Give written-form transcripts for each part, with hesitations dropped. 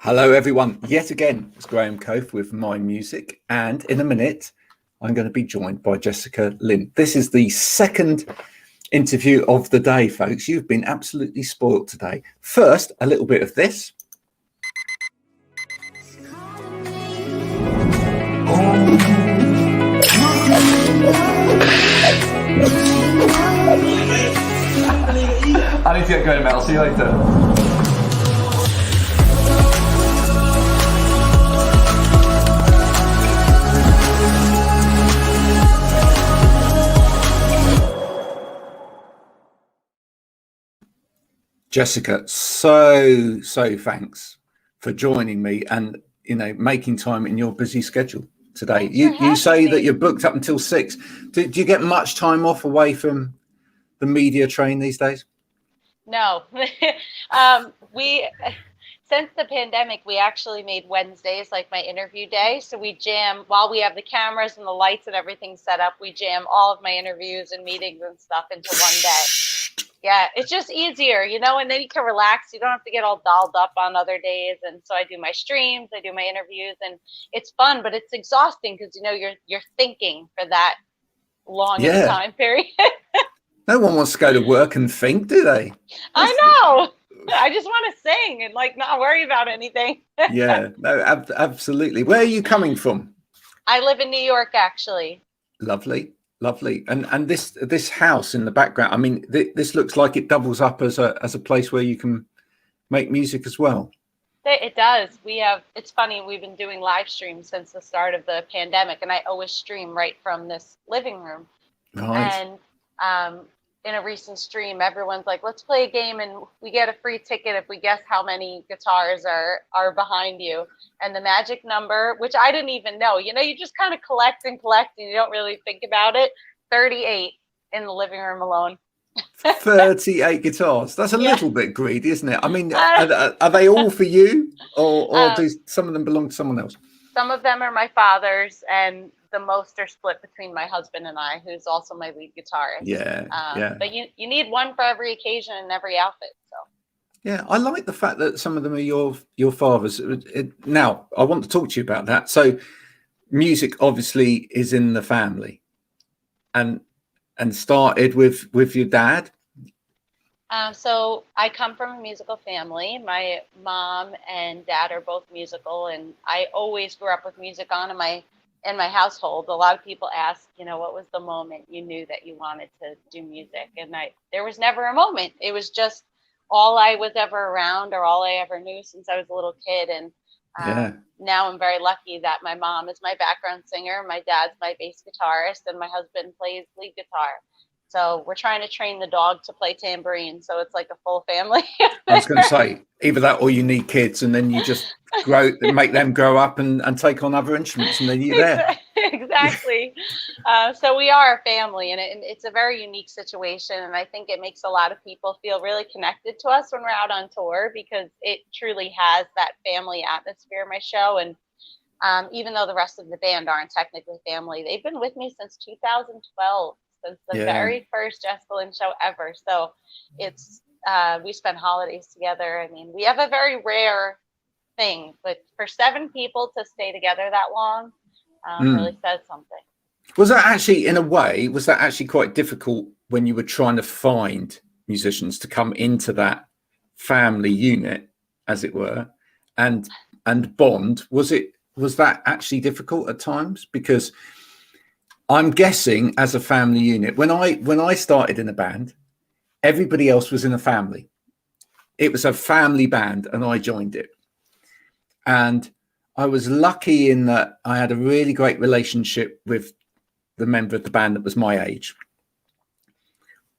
Hello, everyone. Yet again, it's Graham Coath with My Music. And in a minute, I'm going to be joined by Jessica Lynn. This is the second interview of the day, folks. You've been absolutely spoiled today. First, a little bit of this. I need to get going, Mel. I'll see you later. Jessica, so thanks for joining me and making time in your busy schedule today. You say that you're booked up until 6. Do you get much time off away from the media train these days? No. Since the pandemic, we actually made Wednesdays like my interview day. So we jam while we have the cameras and the lights and everything set up. We jam all of my interviews and meetings and stuff into one day. Yeah, it's just easier, and then you can relax. You don't have to get all dolled up on other days. And so I do my streams, I do my interviews, and it's fun, but it's exhausting because you're thinking for that long of a time period. No one wants to go to work and think, do they? I know. I just want to sing and not worry about anything. Yeah, no, absolutely. Where are you coming from? I live in New York, actually. Lovely. And this house in the background, I mean, this looks like it doubles up as a place where you can make music as well. It does. It's funny, we've been doing live streams since the start of the pandemic, and I always stream right from this living room. Right. And in a recent stream, everyone's like, let's play a game and we get a free ticket if we guess how many guitars are behind you. And the magic number, which I didn't even know, you just kind of collect and you don't really think about it. 38 in the living room alone. 38 guitars. That's a little bit greedy, isn't it? I mean, are they all for you or do some of them belong to someone else? Some of them are my father's, and the most are split between my husband and I, who's also my lead guitarist. Yeah. But you need one for every occasion and every outfit. So. Yeah, I like the fact that some of them are your father's. Now, I want to talk to you about that. So, music obviously is in the family, and started with your dad. So I come from a musical family. My mom and dad are both musical, and I always grew up with music on in my household. A lot of people ask, what was the moment you knew that you wanted to do music? And there was never a moment. It was just all I was ever around, or all I ever knew since I was a little kid. And now I'm very lucky that my mom is my background singer, my dad's my bass guitarist, and my husband plays lead guitar. So we're trying to train the dog to play tambourine. So it's like a full family. I was going to say, either that or you need kids, and then you just make them grow up and take on other instruments, and then you're there. Exactly. So we are a family, and it's a very unique situation. And I think it makes a lot of people feel really connected to us when we're out on tour, because it truly has that family atmosphere, my show. And even though the rest of the band aren't technically family, they've been with me since 2012. Since the very first Jessica Lynn show ever. So it's we spend holidays together. I mean, we have a very rare thing, but for 7 people to stay together that long really says something. Was that actually quite difficult when you were trying to find musicians to come into that family unit, as it were, and bond? Was that actually difficult at times? Because I'm guessing as a family unit, when I started in a band, everybody else was in a family. It was a family band and I joined it. And I was lucky in that I had a really great relationship with the member of the band that was my age.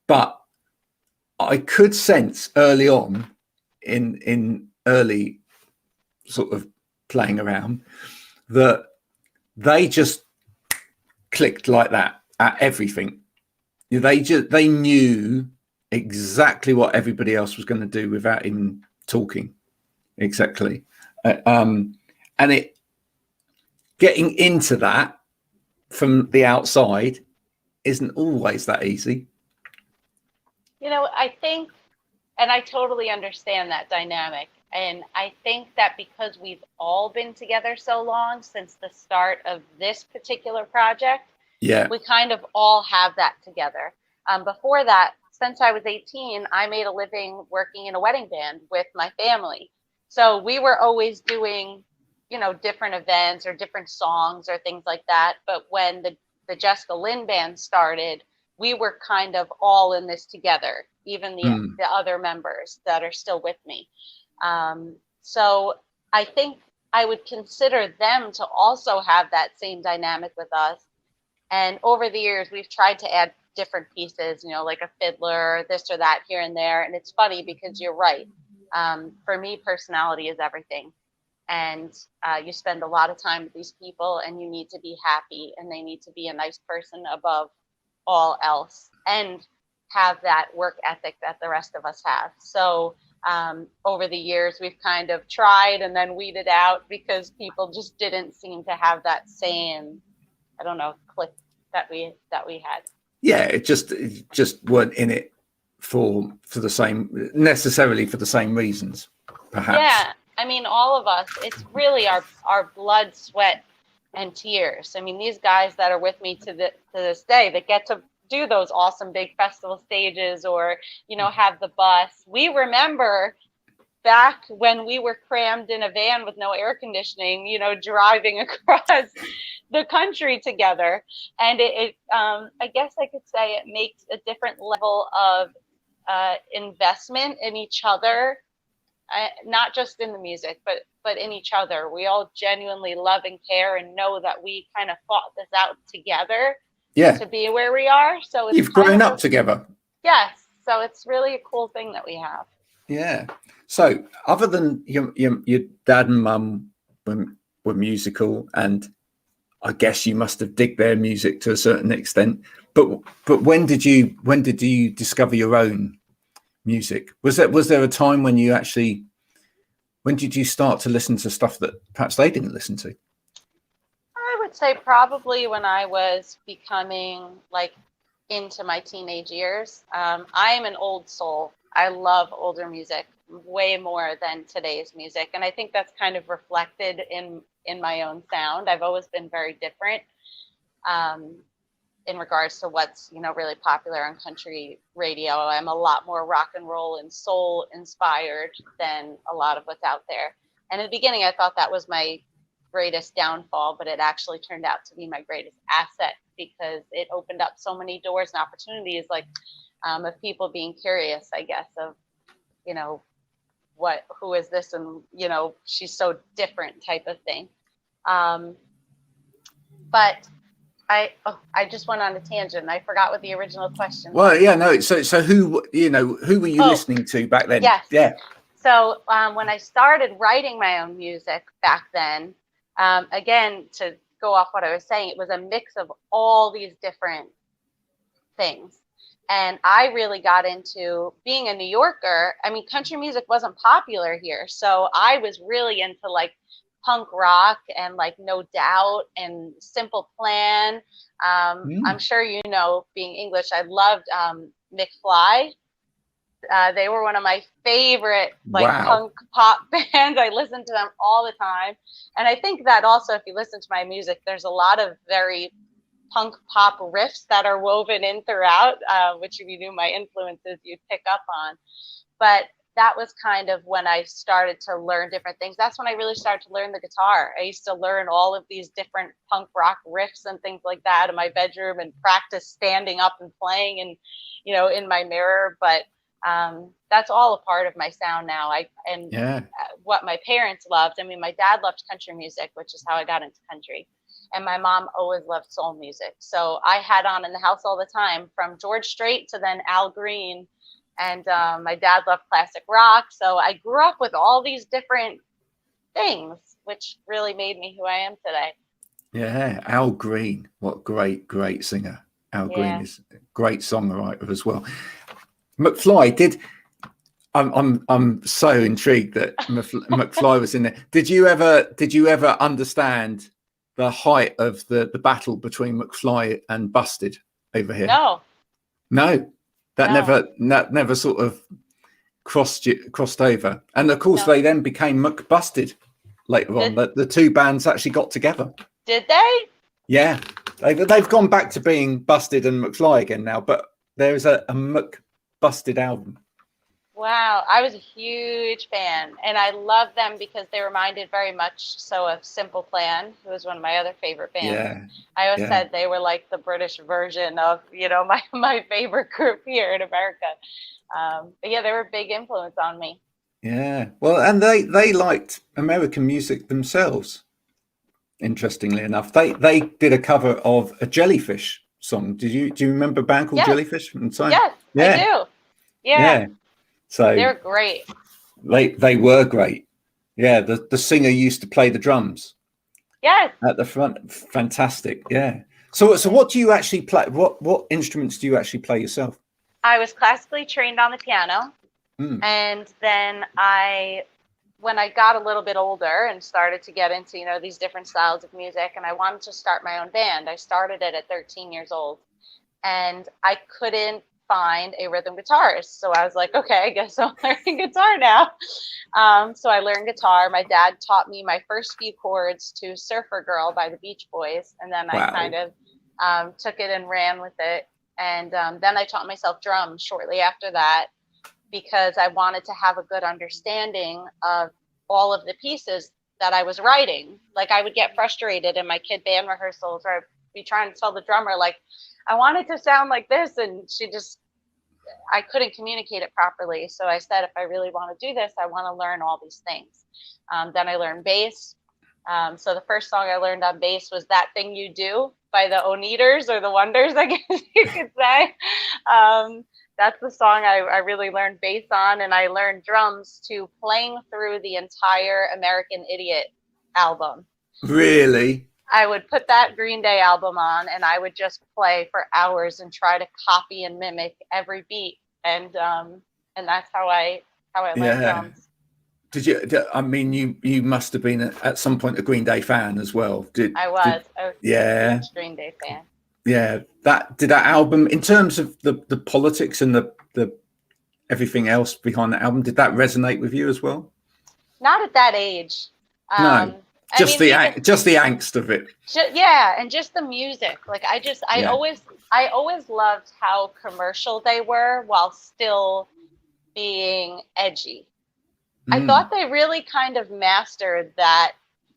But I could sense early on in early sort of playing around that they just clicked like that at everything. They knew exactly what everybody else was going to do without even talking. Exactly. And it getting into that from the outside isn't always that easy. I think, and I totally understand that dynamic. And I think that because we've all been together so long since the start of this particular project, Yeah. we kind of all have that together. Before that, since I was 18, I made a living working in a wedding band with my family. So we were always doing, different events or different songs or things like that. But when the Jessica Lynn band started, we were kind of all in this together, even the other members that are still with me. So I think I would consider them to also have that same dynamic with us. And over the years, we've tried to add different pieces, like a fiddler, this or that here and there. And it's funny because you're right. For me, personality is everything. And you spend a lot of time with these people, and you need to be happy, and they need to be a nice person above all else, and have that work ethic that the rest of us have. So over the years, we've kind of tried and then weeded out because people just didn't seem to have that same, I don't know, click that we had. Yeah, it just weren't in it for the same, necessarily for the same reasons, perhaps. Yeah, I mean, all of us, it's really our blood, sweat, and tears. I mean, these guys that are with me to this day that get to do those awesome big festival stages, or have the bus. We remember back when we were crammed in a van with no air conditioning, driving across the country together. And I guess I could say it makes a different level of investment in each other, not just in the music, but in each other. We all genuinely love and care and know that we kind of fought this out together to be where we are. So it's you've grown up together. Yes. So it's really a cool thing that we have. Yeah. So other than your dad and mum were musical, and I guess you must have digged their music to a certain extent, but when did you discover your own music? Was there a time when did you start to listen to stuff that perhaps they didn't listen to? I would say probably when I was becoming into my teenage years. I am an old soul. I love older music way more than today's music. And I think that's kind of reflected in my own sound. I've always been very different in regards to what's, really popular on country radio. I'm a lot more rock and roll and soul inspired than a lot of what's out there. And in the beginning, I thought that was my greatest downfall, but it actually turned out to be my greatest asset, because it opened up so many doors and opportunities, of people being curious, I guess, of, who is this? And, she's so different type of thing. But I just went on a tangent. I forgot what the original question was. Well, yeah, no. So who were you listening to back then? Yes. Yeah. So when I started writing my own music back then, again, to go off what I was saying, it was a mix of all these different things. And I really got into being a New Yorker. I mean, country music wasn't popular here. So I was really into punk rock and No Doubt and Simple Plan. I'm sure being English, I loved McFly. They were one of my favorite punk pop bands. I listened to them all the time. And I think that also, if you listen to my music, there's a lot of very punk pop riffs that are woven in throughout, which if you knew my influences, you'd pick up on. But that was kind of when I started to learn different things. That's when I really started to learn the guitar. I used to learn all of these different punk rock riffs and things like that in my bedroom and practice standing up and playing and, in my mirror. But that's all a part of my sound now. What my parents loved. I mean, my dad loved country music, which is how I got into country. And my mom always loved soul music. So I had on in the house all the time, from George Strait to then Al Green. And my dad loved classic rock. So I grew up with all these different things, which really made me who I am today. Yeah, Al Green. What great singer. Al Green is a great songwriter as well. McFly I'm so intrigued that McFly was in there. Did you ever understand the height of the battle between McFly and Busted over here? No. That never sort of crossed over, and of course No. they then became McBusted later on. The two bands actually got together. Did they? Yeah, they've gone back to being Busted and McFly again now, but there is a McBusted album. Wow, I was a huge fan, and I love them because they reminded very much so of Simple Plan, who was one of my other favorite bands. Yeah, I always said they were like the British version of, my favorite group here in America. But yeah, they were a big influence on me. Yeah, well, and they liked American music themselves. Interestingly enough, they did a cover of a Jellyfish song. Do you remember a band called Jellyfish from the time? Yes, I do. Yeah. So they're great. They were great. Yeah, the singer used to play the drums. Yes. At the front. Fantastic. Yeah. So what do you actually play? What instruments do you actually play yourself? I was classically trained on the piano. And then when I got a little bit older and started to get into, these different styles of music, and I wanted to start my own band, I started it at 13 years old, and I couldn't find a rhythm guitarist. So I was like, okay, I guess I'm learning guitar now. So I learned guitar. My dad taught me my first few chords to Surfer Girl by the Beach Boys. And then I kind of took it and ran with it. And then I taught myself drums shortly after that, because I wanted to have a good understanding of all of the pieces that I was writing. Like, I would get frustrated in my kid band rehearsals, or I'd be trying to tell the drummer, like, I want it to sound like this, and I couldn't communicate it properly. So I said, if I really want to do this, I want to learn all these things. Then I learned bass. So the first song I learned on bass was That Thing You Do by the Oneaters, or the Wonders, I guess you could say. That's the song I really learned bass on, and I learned drums to playing through the entire American Idiot album. Really? I would put that Green Day album on, and I would just play for hours and try to copy and mimic every beat, and that's how I learned drums. Did you? I mean, you must have been at some point a Green Day fan as well. I was a huge Green Day fan. Yeah, that album, in terms of the politics and the everything else behind the album, did that resonate with you as well? Not at that age. No, just the angst of it. And just the music. Like, I always loved how commercial they were while still being edgy. I thought they really kind of mastered that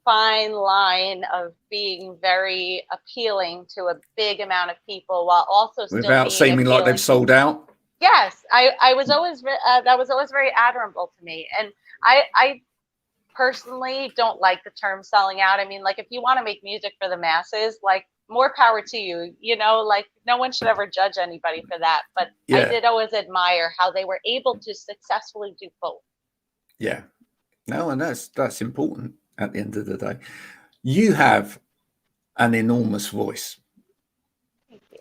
fine line of being very appealing to a big amount of people while also still without seeming like they've sold out. Yes, I was always that was always very admirable to me, and I personally don't like the term selling out. I mean, like, if you want to make music for the masses, like, more power to you. Like, no one should ever judge anybody for that. But I did always admire how they were able to successfully do both. Yeah, no, and that's important. At the end of the day, you have an enormous voice. Thank you.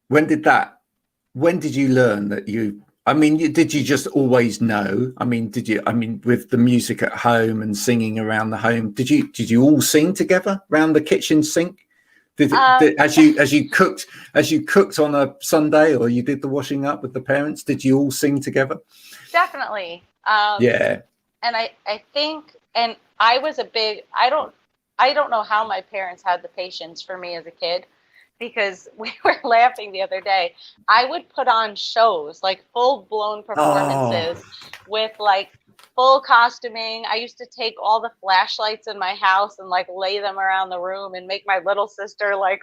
When did you learn that did you just always know? With the music at home and singing around the home, did you all sing together around the kitchen sink? As you cooked on a Sunday, or you did the washing up with the parents, did you all sing together? Definitely. And I think, and I was I don't know how my parents had the patience for me as a kid, because we were laughing the other day. I would put on shows, like full-blown performances with like full costuming. I used to take all the flashlights in my house and like lay them around the room and make my little sister like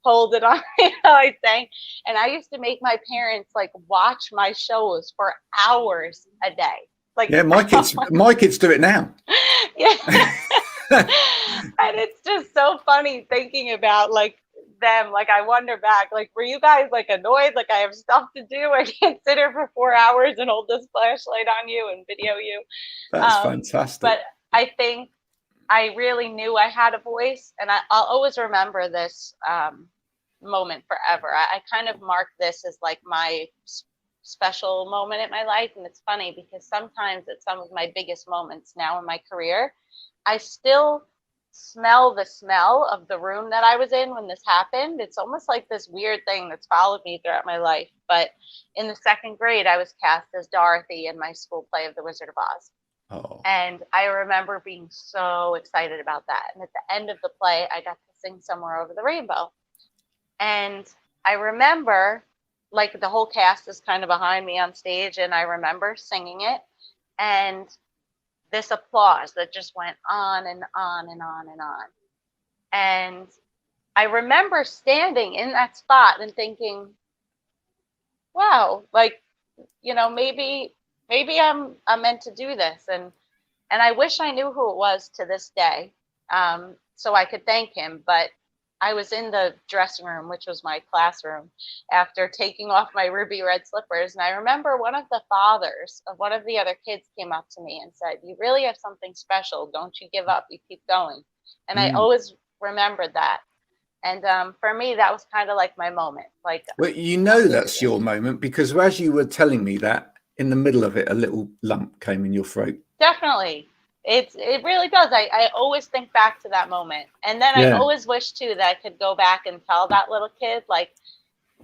hold it on me while I sang. And I used to make my parents like watch my shows for hours a day. Like, yeah, my kids do it now. Yeah. And it's just so funny thinking about like them. Like, I wonder back, like, were you guys like annoyed? Like, I have stuff to do. I can't sit here for 4 hours and hold this flashlight on you and video you. That's fantastic. But I think I really knew I had a voice, and I'll always remember this moment forever. I kind of mark this as like my special moment in my life. And it's funny because sometimes at some of my biggest moments now in my career, I still smell the smell of the room that I was in when this happened. It's almost like this weird thing that's followed me throughout my life. But in the second grade, I was cast as Dorothy in my school play of The Wizard of Oz. Oh, And I remember being so excited about that. And at the end of the play, I got to sing Somewhere Over the Rainbow. And I remember, like, the whole cast is kind of behind me on stage, and I remember singing it. And this applause that just went on and on and on and on. And I remember standing in that spot and thinking, wow, like, maybe I'm meant to do this. And I wish I knew who it was to this day, so I could thank him. But I was in the dressing room, which was my classroom, after taking off my ruby red slippers. And I remember one of the fathers of one of the other kids came up to me and said, "You really have something special. Don't you give up. You keep going." And I always remembered that. And for me, that was kind of like my moment. Like, well, that's your moment, because as you were telling me that, in the middle of it, a little lump came in your throat. Definitely. It really does. I always think back to that moment. And then I always wish too that I could go back and tell that little kid, like,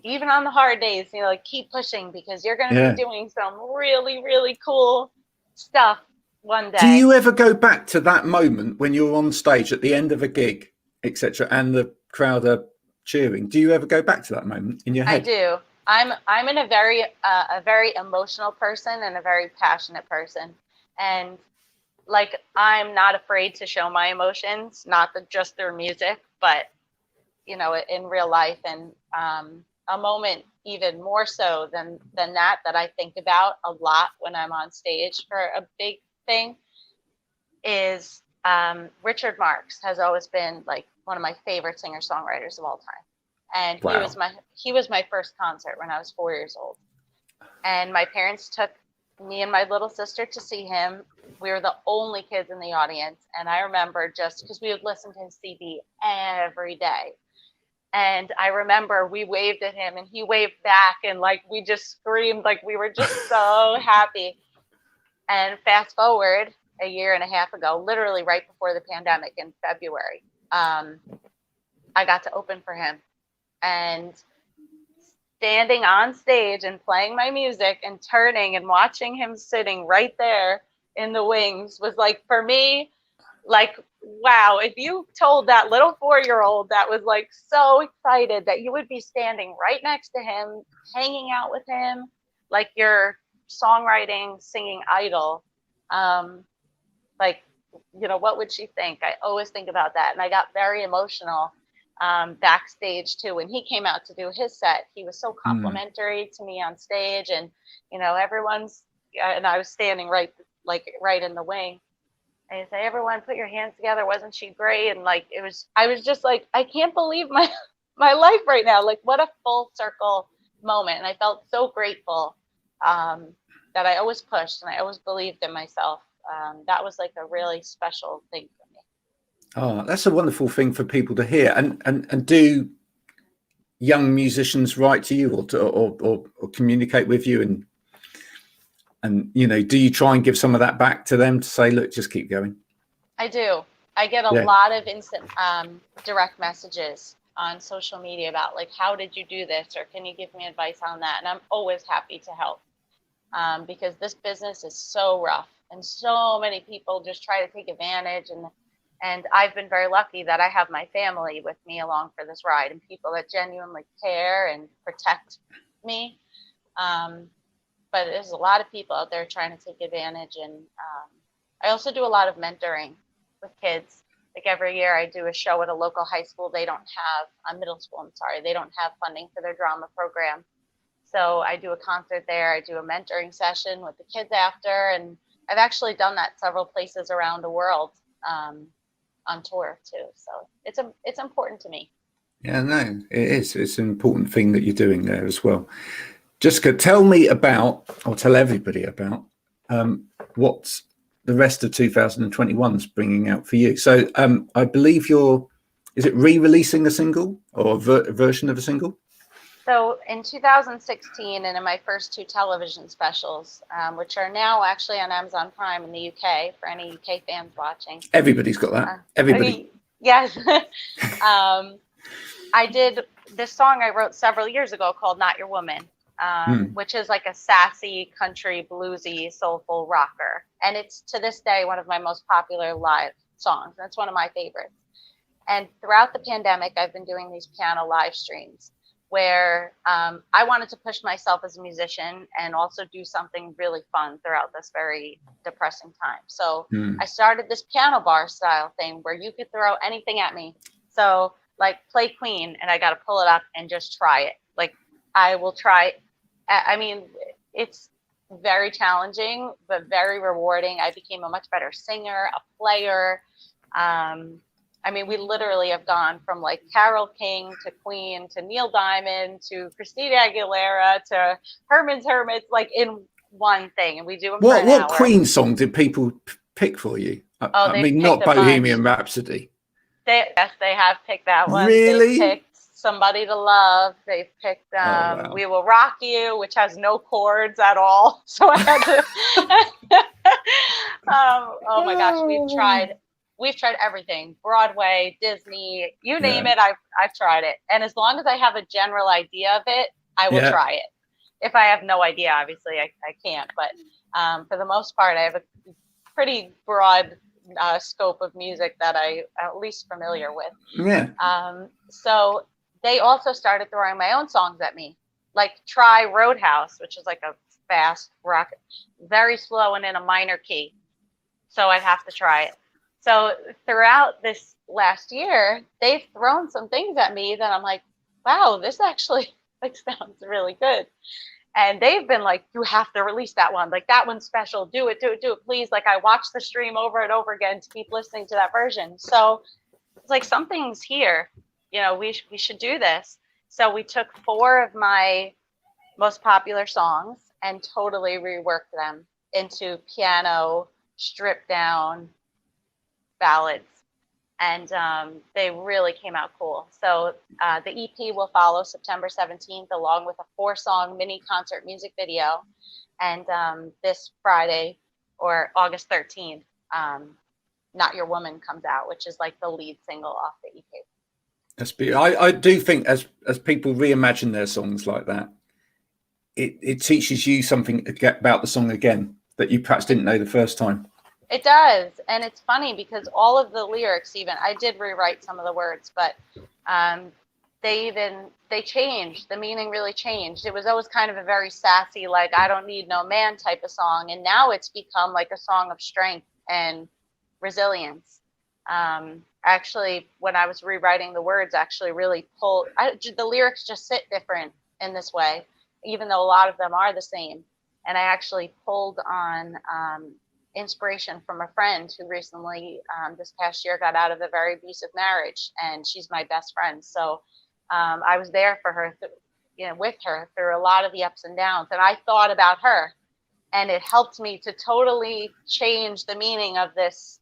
even on the hard days, like, keep pushing, because you're going to be doing some really, really cool stuff one day. Do you ever go back to that moment when you're on stage at the end of a gig, etc., and the crowd are cheering? Do you ever go back to that moment in your head? I do. I'm in a very emotional person and a very passionate person. And, like, I'm not afraid to show my emotions, not just through music, but, in real life. And a moment even more so than that I think about a lot when I'm on stage for a big thing is Richard Marx has always been, like, one of my favorite singer-songwriters of all time. And he was my first concert when I was 4 years old. And my parents took me and my little sister to see him. We were the only kids in the audience. And I remember, just because we would listen to his CD every day. And I remember we waved at him and he waved back, and, like, we just screamed, like, we were just so happy. And fast forward a year and a half ago, literally right before the pandemic in February, I got to open for him. And standing on stage and playing my music and turning and watching him sitting right there in the wings was, like, for me, like, wow, if you told that little 4-year-old that was, like, so excited that you would be standing right next to him, hanging out with him, like your songwriting, singing idol, like, what would she think? I always think about that. And I got very emotional backstage too. When he came out to do his set, he was so complimentary to me on stage, and, and I was standing right in the wing. And he'd say, "Everyone put your hands together. Wasn't she great?" And, like, I was just like, I can't believe my life right now. Like, what a full circle moment. And I felt so grateful that I always pushed and I always believed in myself. That was, like, a really special thing for me. Oh, that's a wonderful thing for people to hear. And do young musicians write to you or communicate with you, and do you try and give some of that back to them to say, look, just keep going? I do. I get a lot of instant direct messages on social media about, like, how did you do this, or can you give me advice on that? And I'm always happy to help, because this business is so rough and so many people just try to take advantage. And I've been very lucky that I have my family with me along for this ride, and people that genuinely care and protect me. But there's a lot of people out there trying to take advantage. And I also do a lot of mentoring with kids. Like, every year I do a show at a local high school. They don't have, middle school, they don't have funding for their drama program. So I do a concert there. I do a mentoring session with the kids after. And I've actually done that several places around the world on tour too. So it's important to me. Yeah, no, it is. It's an important thing that you're doing there as well. Jessica, tell me about, or tell everybody about, what the rest of 2021 is bringing out for you. So I believe is it re-releasing a single or a version of a single? So in 2016, and in my first 2 television specials, which are now actually on Amazon Prime in the UK, for any UK fans watching. Everybody's got that. Everybody. Yes. I did this song I wrote several years ago called Not Your Woman, which is like a sassy, country, bluesy, soulful rocker. And it's to this day one of my most popular live songs. That's one of my favorites. And throughout the pandemic, I've been doing these piano live streams where I wanted to push myself as a musician and also do something really fun throughout this very depressing time. So I started this piano bar style thing where you could throw anything at me. So like play Queen and I got to pull it up and just try it. Like I will try. I mean, it's very challenging, but very rewarding. I became a much better singer, a player. I mean, we literally have gone from like Carole King to Queen to Neil Diamond to Christina Aguilera to Herman's Hermits, like in one thing. And we do them for an hour. What Queen song did people pick for you? I mean, not Bohemian Rhapsody. Yes, they have picked that one. Really? They picked Somebody to Love. They picked wow. We Will Rock You, which has no chords at all. So I had to. Oh my gosh, we've tried everything. Broadway, Disney, you name it, I've tried it. And as long as I have a general idea of it, I will try it. If I have no idea, obviously I can't. But for the most part, I have a pretty broad scope of music that I'm at least familiar with. Yeah. So they also started throwing my own songs at me, like try Roadhouse, which is like a fast rock, very slow and in a minor key. So I'd have to try it. So throughout this last year, they've thrown some things at me that I'm like, wow, this actually like sounds really good. And they've been like, you have to release that one. Like that one's special. Do it, please. Like I watched the stream over and over again to keep listening to that version. So it's like something's here. You know, we should do this. So we took 4 of my most popular songs and totally reworked them into piano, stripped down ballads. And they really came out cool. So the EP will follow September 17th, along with a 4-song mini concert music video. And this Friday, or August 13th, Not Your Woman comes out, which is like the lead single off the EP. That's beautiful. I do think as people reimagine their songs like that, it teaches you something about the song again that you perhaps didn't know the first time. It does. And it's funny because all of the lyrics, even I did rewrite some of the words, but they changed. The meaning really changed. It was always kind of a very sassy, like, I don't need no man type of song. And now it's become like a song of strength and resilience. Actually, when I was rewriting the words, actually really the lyrics just sit different in this way, even though a lot of them are the same. And I actually pulled on inspiration from a friend who recently this past year got out of a very abusive marriage, and she's my best friend. So I was there for her, with her through a lot of the ups and downs, and I thought about her, and it helped me to totally change the meaning of this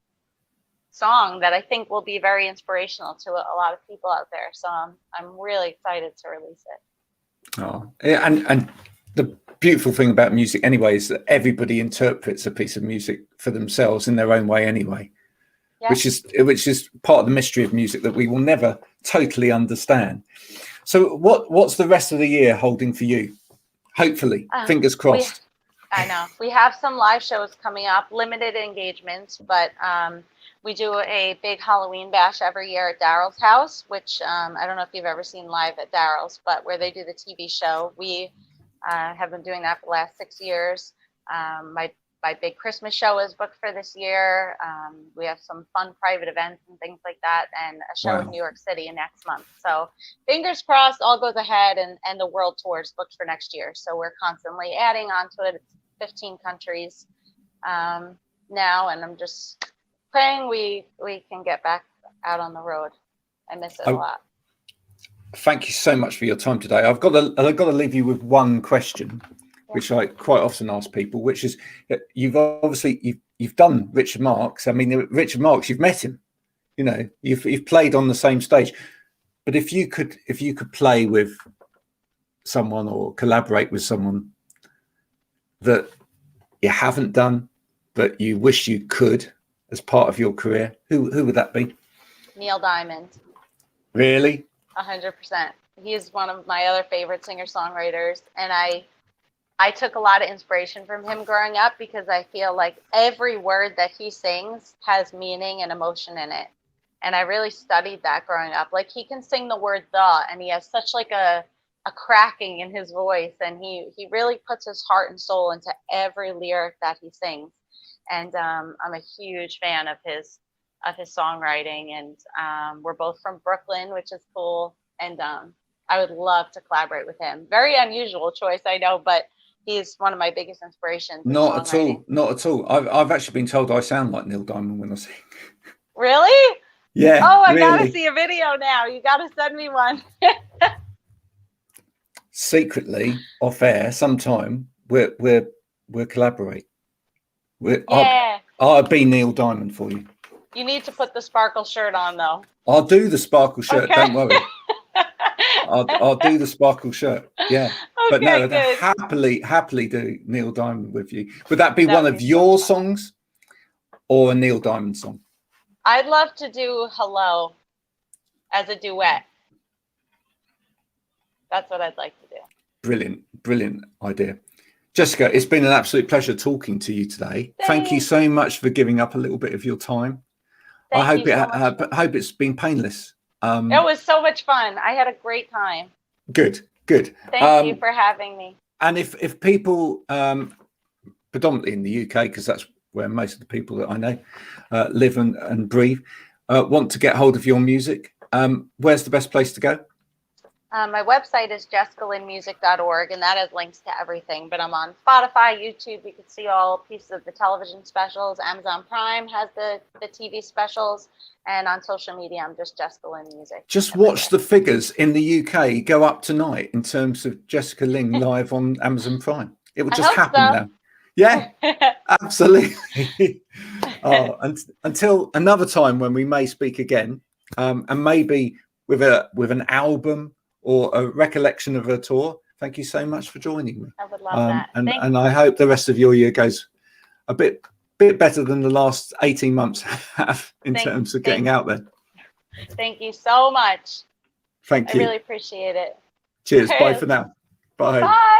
song that I think will be very inspirational to a lot of people out there. So I'm really excited to release it. Oh, yeah, and the beautiful thing about music anyway is that everybody interprets a piece of music for themselves in their own way anyway. Yeah. which is part of the mystery of music that we will never totally understand. So what's the rest of the year holding for you? Hopefully, fingers crossed. I know we have some live shows coming up, limited engagements, but we do a big Halloween bash every year at Daryl's house, which I don't know if you've ever seen live at Daryl's, but where they do the TV show. We have been doing that for the last 6 years. My big Christmas show is booked for this year. We have some fun private events and things like that, and a show in New York City next month. So fingers crossed, all goes ahead, and the world tour is booked for next year. So we're constantly adding on to it. It's 15 countries now, and I'm just praying we can get back out on the road. I miss it a lot. Thank you so much for your time today. I've got to leave you with one question, which I quite often ask people, which is, you've done Richard Marx. I mean, Richard Marx, you've met him, you've played on the same stage. But if you could play with someone or collaborate with someone that you haven't done, but you wish you could as part of your career, who would that be? Neil Diamond. Really? 100%. He is one of my other favorite singer-songwriters, and I took a lot of inspiration from him growing up because I feel like every word that he sings has meaning and emotion in it. And I really studied that growing up. Like, he can sing the word "the," and he has such like a cracking in his voice, and he really puts his heart and soul into every lyric that he sings. And I'm a huge fan of his songwriting, and we're both from Brooklyn, which is cool. And I would love to collaborate with him. Very unusual choice, I know, but he's one of my biggest inspirations in Not at songwriting. all. Not at all. I've actually been told I sound like Neil Diamond when I sing. Really? Yeah. Oh, I gotta really. see a video now. You gotta send me one. Secretly, off air, sometime we'll collaborate. Yeah. I'll be Neil Diamond for you. You need to put the sparkle shirt on, though. I'll do the sparkle shirt. Okay. Don't worry. I'll do the sparkle shirt. Yeah. But no, Okay, good. happily do Neil Diamond with you. Would that be That one would of be your so fun. songs or a Neil Diamond song? I'd love to do "Hello" as a duet. That's what I'd like to do. Brilliant idea. Jessica, it's been an absolute pleasure talking to you today. Thank you so much for giving up a little bit of your time. I hope hope it's been painless. It was so much fun. I had a great time. Good. Thank you for having me. And if people, predominantly in the UK, because that's where most of the people that I know live and breathe, want to get hold of your music, where's the best place to go? My website is jessicalynmusic.org, and that has links to everything. But I'm on Spotify, YouTube. You can see all pieces of the television specials. Amazon Prime has the TV specials. And on social media, I'm just Jessica Lynn Music. Just watch the figures in the UK go up tonight in terms of Jessica Lynn live on Amazon Prime. It will just happen now. Yeah, absolutely. Until another time when we may speak again, and maybe with an album or a recollection of a tour. Thank you so much for joining me. I would love that. And I hope the rest of your year goes a bit better than the last 18 months have in terms of getting out there. Thank you so much. Thank you. I really appreciate it. Cheers. Bye for now. Bye. Bye.